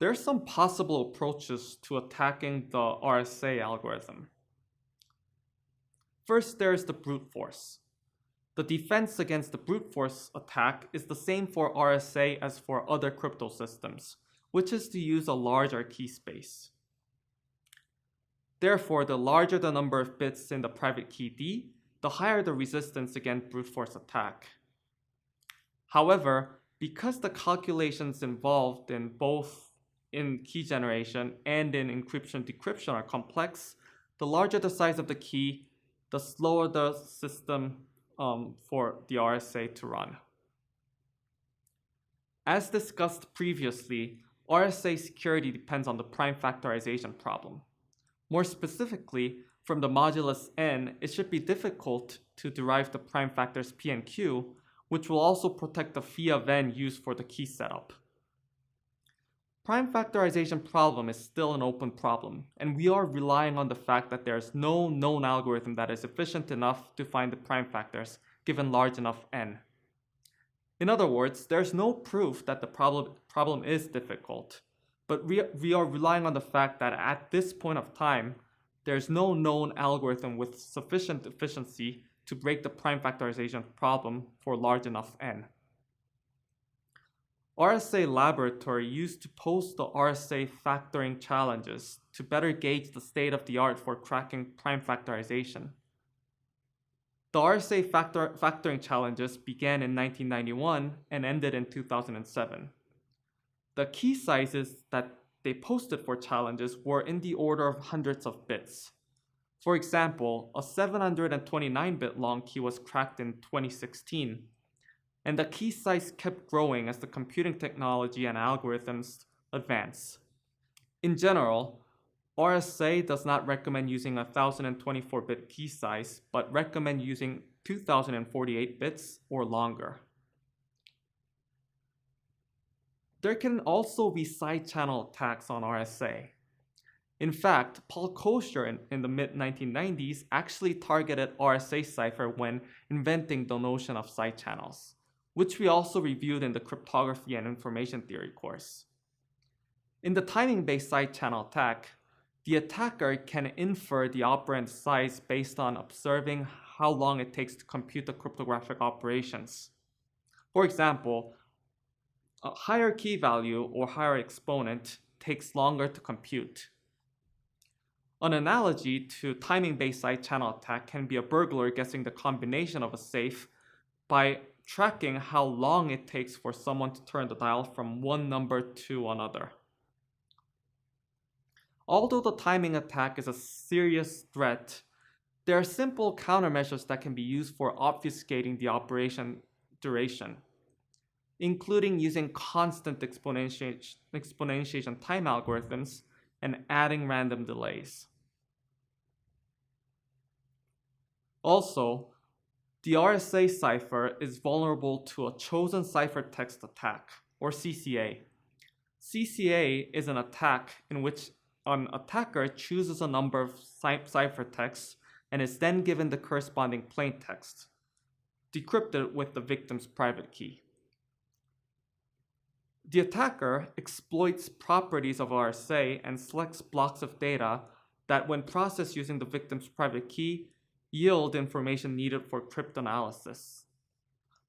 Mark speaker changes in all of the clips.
Speaker 1: There are some possible approaches to attacking the RSA algorithm. First, there's the brute force. The defense against the brute force attack is the same for RSA as for other crypto systems, which is to use a larger key space. Therefore, the larger the number of bits in the private key D, the higher the resistance against brute force attack. However, because the calculations involved in both in key generation and in encryption-decryption are complex, the larger the size of the key, the slower the system for the RSA to run. As discussed previously, RSA security depends on the prime factorization problem. More specifically, from the modulus n, it should be difficult to derive the prime factors p and q, which will also protect the phi of n used for the key setup. Prime factorization problem is still an open problem, and we are relying on the fact that there is no known algorithm that is efficient enough to find the prime factors given large enough n. In other words, there's no proof that the problem is difficult, but we are relying on the fact that at this point of time, there's no known algorithm with sufficient efficiency to break the prime factorization problem for large enough n. RSA Laboratory used to post the RSA factoring challenges to better gauge the state of the art for cracking prime factorization. The RSA factoring challenges began in 1991 and ended in 2007. The key sizes that they posted for challenges were in the order of hundreds of bits. For example, a 729-bit long key was cracked in 2016, and the key size kept growing as the computing technology and algorithms advance. In general, RSA does not recommend using a 1024-bit key size, but recommend using 2048 bits or longer. There can also be side channel attacks on RSA. In fact, Paul Kosher in the mid-1990s actually targeted RSA cipher when inventing the notion of side channels, which we also reviewed in the cryptography and information theory course. In the timing-based side channel attack, the attacker can infer the operand size based on observing how long it takes to compute the cryptographic operations. For example, a higher key value or higher exponent takes longer to compute. An analogy to timing-based side channel attack can be a burglar guessing the combination of a safe by tracking how long it takes for someone to turn the dial from one number to another. Although the timing attack is a serious threat, there are simple countermeasures that can be used for obfuscating the operation duration, including using constant exponentiation time algorithms and adding random delays. Also, the RSA cipher is vulnerable to a chosen ciphertext attack, or CCA. CCA is an attack in which an attacker chooses a number of ciphertexts and is then given the corresponding plaintext, decrypted with the victim's private key. The attacker exploits properties of RSA and selects blocks of data that, when processed using the victim's private key, yield information needed for cryptanalysis.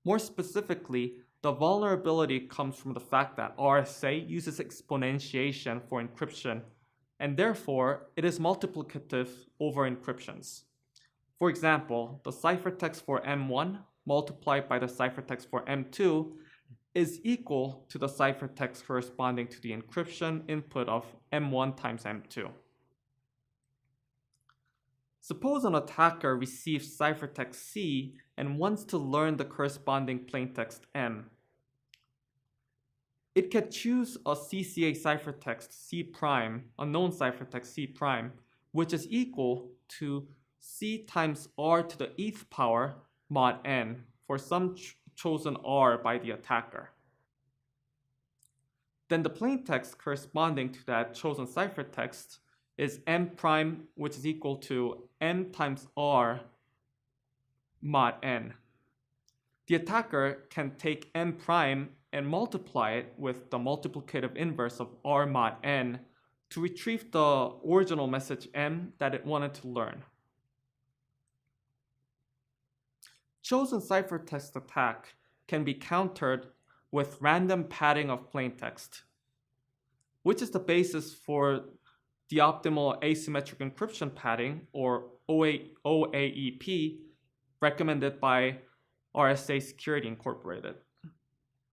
Speaker 1: More specifically, the vulnerability comes from the fact that RSA uses exponentiation for encryption, and therefore it is multiplicative over encryptions. For example, the ciphertext for M1 multiplied by the ciphertext for M2 is equal to the ciphertext corresponding to the encryption input of M1 times M2. Suppose an attacker receives ciphertext C and wants to learn the corresponding plaintext M. It can choose a CCA ciphertext C prime, a known ciphertext C prime, which is equal to C times R to the eth power mod n for some chosen R by the attacker. Then the plaintext corresponding to that chosen ciphertext is M prime, which is equal to M times R mod n. The attacker can take M prime and multiply it with the multiplicative inverse of R mod n to retrieve the original message M that it wanted to learn. Chosen ciphertext attack can be countered with random padding of plaintext, which is the basis for the optimal asymmetric encryption padding, or OAEP, recommended by RSA Security Incorporated.